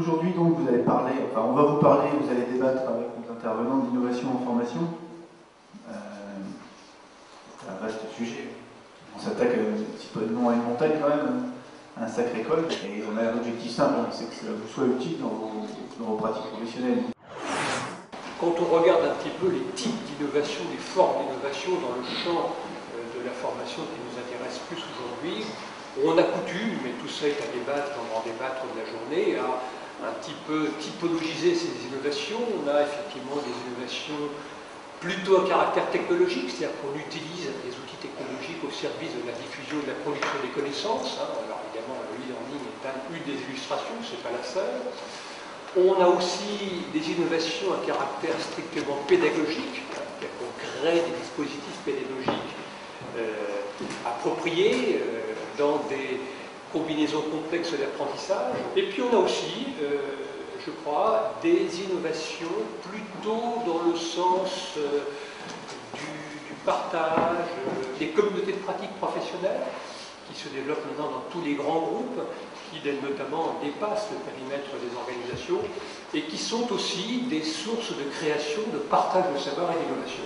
Aujourd'hui, donc, vous allez parler, enfin, on va vous parler, vous allez débattre avec nos intervenants d'innovation en formation. C'est un vaste sujet. On s'attaque un petit peu de nom à une montagne quand même, à un sacré col, et on a un objectif simple, c'est que ça vous soit utile dans vos pratiques professionnelles. Quand on regarde un petit peu les types d'innovation, les formes d'innovation dans le champ de la formation qui nous intéresse plus aujourd'hui, on a coutume, mais tout ça est à débattre, on va en débattre de la journée, à un petit peu typologiser ces innovations. On a effectivement des innovations plutôt à caractère technologique, c'est-à-dire qu'on utilise des outils technologiques au service de la diffusion et de la production des connaissances. Alors évidemment, le e-learning est une des illustrations, ce n'est pas la seule. On a aussi des innovations à caractère strictement pédagogique, c'est-à-dire qu'on crée des dispositifs pédagogiques appropriés dans des combinaisons complexes d'apprentissage. Et puis on a aussi, je crois, des innovations plutôt dans le sens du partage, des communautés de pratiques professionnelles qui se développent maintenant dans tous les grands groupes, qui notamment dépassent le périmètre des organisations et qui sont aussi des sources de création, de partage de savoir et d'innovation.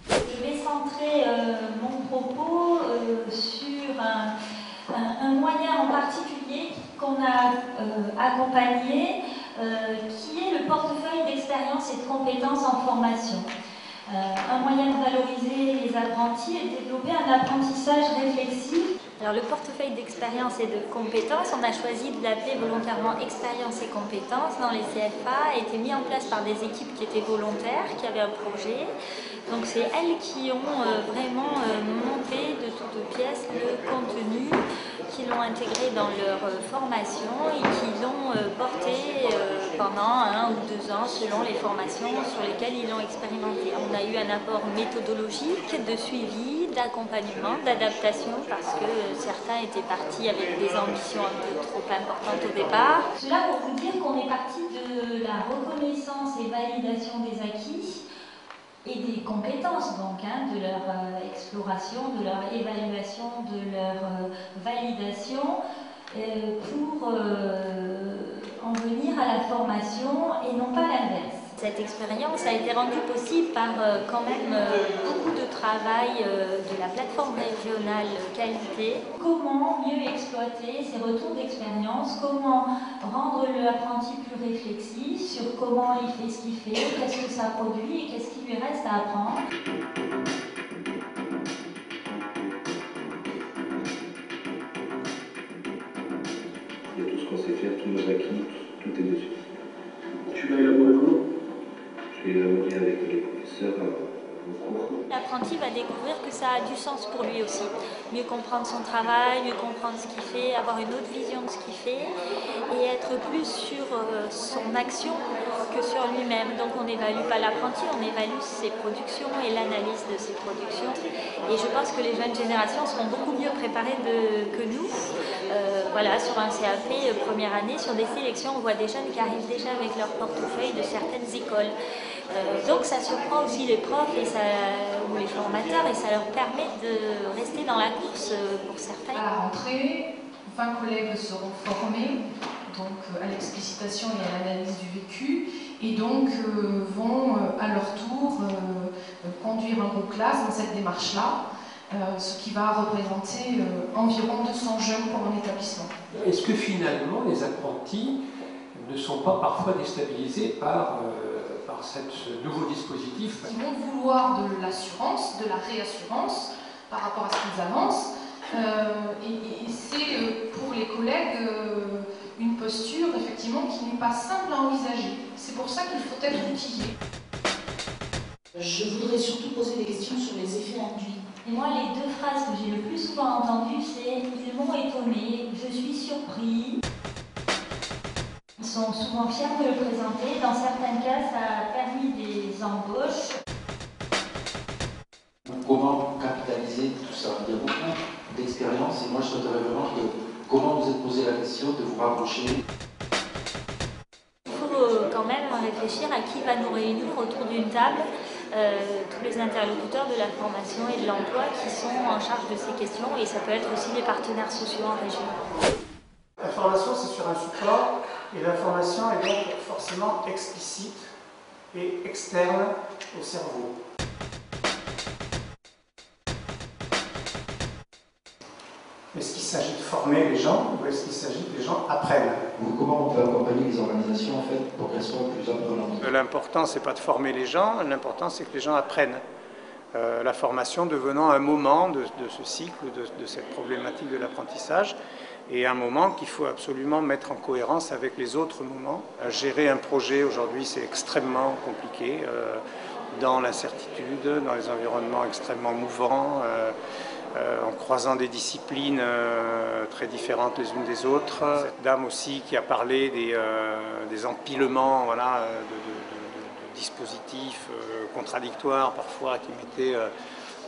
Je vais centrer mon propos sur un moyen en particulier qu'on a accompagné, qui est le portefeuille d'expériences et de compétences en formation. Un moyen de valoriser les apprentis et de développer un apprentissage réflexif. Alors le portefeuille d'expériences et de compétences, on a choisi de l'appeler volontairement expériences et compétences dans les CFA, a été mis en place par des équipes qui étaient volontaires, qui avaient un projet. Donc c'est elles qui ont vraiment monté de toutes pièces le contenu, qui l'ont intégré dans leur formation et qui l'ont porté pendant 1 ou 2 ans selon les formations sur lesquelles ils l'ont expérimenté. On a eu un apport méthodologique, de suivi, d'accompagnement, d'adaptation parce que certains étaient partis avec des ambitions un peu trop importantes au départ. Cela pour vous dire qu'on est parti de la reconnaissance et validation des acquis et des compétences, donc, de leur exploration, de leur évaluation, de leur validation, pour en venir à la formation et non pas l'inverse. Cette expérience a été rendue possible par quand même beaucoup de travail de la plateforme régionale qualité. Comment mieux exploiter ces retours d'expérience, comment rendre l'apprenti plus réflexif sur comment il fait ce qu'il fait, qu'est-ce que ça produit et qu'est-ce qu'il lui reste à apprendre. Il y a tout ce qu'on sait faire, tous nos acquis, tout est dessus. Tu l'as élaboré comment? Je l'ai élaboré avec les professeurs au cours. L'apprenti va découvrir que ça a du sens pour lui aussi. Mieux comprendre son travail, mieux comprendre ce qu'il fait, avoir une autre vision de ce qu'il fait et être plus sur son action que sur lui-même. Donc on n'évalue pas l'apprenti, on évalue ses productions et l'analyse de ses productions. Et je pense que les jeunes générations seront beaucoup mieux préparées que nous. Voilà, sur un CAP première année, sur des sélections, on voit des jeunes qui arrivent déjà avec leur portefeuille de certaines écoles. Donc ça surprend aussi les profs ou les formateurs et ça leur permet de rester dans la course pour certains. À la rentrée, 20 collègues seront formés donc, à l'explicitation et à l'analyse du vécu et donc vont à leur tour conduire un groupe classe dans cette démarche-là. Ce qui va représenter environ 200 jeunes pour un établissement. Est-ce que finalement les apprentis ne sont pas parfois déstabilisés par ce nouveau dispositif? Ils vont vouloir de l'assurance, de la réassurance par rapport à ce qu'ils avancent et c'est pour les collègues une posture effectivement qui n'est pas simple à envisager. C'est pour ça qu'il faut être outillé. Je voudrais surtout poser des questions sur les effets induits. Et moi, les 2 phrases que j'ai le plus souvent entendues, c'est « ils m'ont étonné, je suis surpris ». Ils sont souvent fiers de le présenter. Dans certains cas, ça a permis des embauches. Comment capitaliser tout ça? Il y a beaucoup d'expériences et moi je souhaiterais vraiment que comment vous êtes posé la question de vous rapprocher. Il faut quand même réfléchir à qui va nous réunir autour d'une table. Tous les interlocuteurs de la formation et de l'emploi qui sont en charge de ces questions et ça peut être aussi les partenaires sociaux en région. La formation, c'est sur un support Et l'information est donc forcément explicite et externe au cerveau. Est-ce qu'il s'agit de former les gens ou est-ce qu'il s'agit que les gens apprennent? Comment on peut accompagner les organisations en fait, pour qu'elles soient plus apprenantes? L'important, c'est pas de former les gens, l'important, c'est que les gens apprennent. La formation devenant un moment de ce cycle, de cette problématique de l'apprentissage, et un moment qu'il faut absolument mettre en cohérence avec les autres moments. Gérer un projet aujourd'hui, c'est extrêmement compliqué, dans l'incertitude, dans les environnements extrêmement mouvants, en croisant des disciplines très différentes les unes des autres. Cette dame aussi qui a parlé des empilements, voilà, de dispositifs contradictoires parfois qui mettaient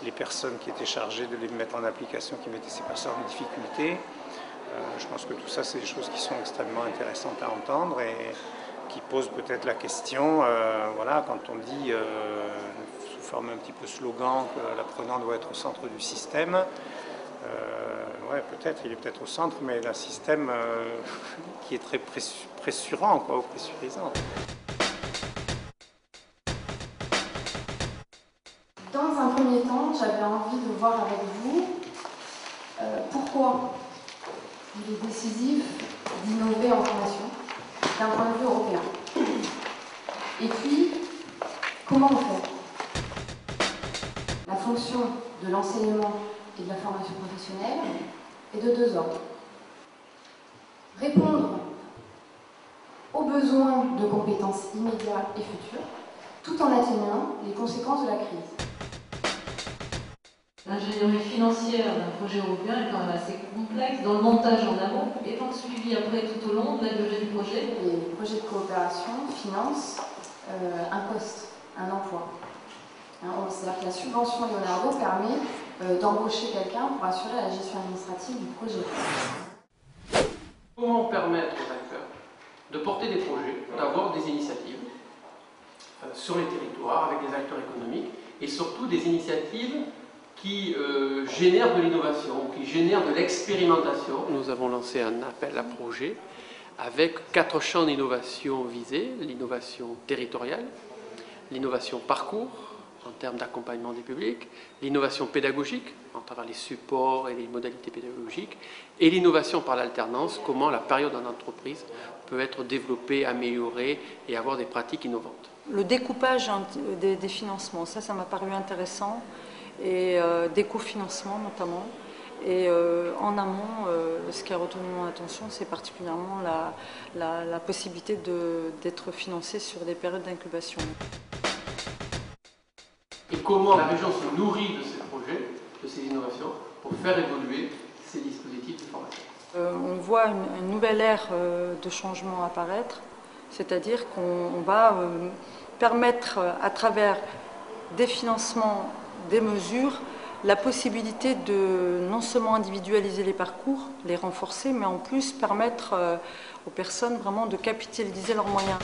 les personnes qui étaient chargées de les mettre en application, qui mettaient ces personnes en difficulté. Je pense que tout ça, c'est des choses qui sont extrêmement intéressantes à entendre et qui posent peut-être la question, voilà, quand on dit sous forme un petit peu slogan que l'apprenant doit être au centre du système, ouais, peut-être, il est peut-être au centre, mais d'un système qui est très pressurant, quoi, ou pressurisant. Dans un premier temps, j'avais envie de voir avec vous pourquoi il est décisif d'innover en formation d'un point de vue européen. Et puis, comment on fait? La fonction de l'enseignement et de la formation professionnelle est de deux ordres. Répondre aux besoins de compétences immédiats et futures, tout en atténuant les conséquences de la crise. L'ingénierie financière d'un projet européen est quand même assez complexe dans le montage en amont et dans le suivi après tout au long de la durée du projet. Les projets de coopération financent un poste, un emploi. C'est-à-dire que la subvention Leonardo permet d'embaucher quelqu'un pour assurer la gestion administrative du projet. Comment permettre aux acteurs de porter des projets, d'avoir des initiatives sur les territoires avec des acteurs économiques et surtout des initiatives qui génèrent de l'innovation, qui génèrent de l'expérimentation. Nous avons lancé un appel à projet avec 4 champs d'innovation visés: l'innovation territoriale, l'innovation parcours en termes d'accompagnement des publics, l'innovation pédagogique en travers les supports et les modalités pédagogiques, et l'innovation par l'alternance, comment la période en entreprise peut être développée, améliorée et avoir des pratiques innovantes. Le découpage des financements, ça m'a paru intéressant, et des cofinancements notamment. Et en amont, ce qui a retenu mon attention, c'est particulièrement la possibilité d'être financé sur des périodes d'incubation. Et comment la région se nourrit de ces projets, de ces innovations, pour faire évoluer ces dispositifs de formation. On voit une nouvelle ère de changement apparaître, c'est-à-dire qu'on va permettre à travers des financements, des mesures, la possibilité de non seulement individualiser les parcours, les renforcer, mais en plus permettre aux personnes vraiment de capitaliser leurs moyens.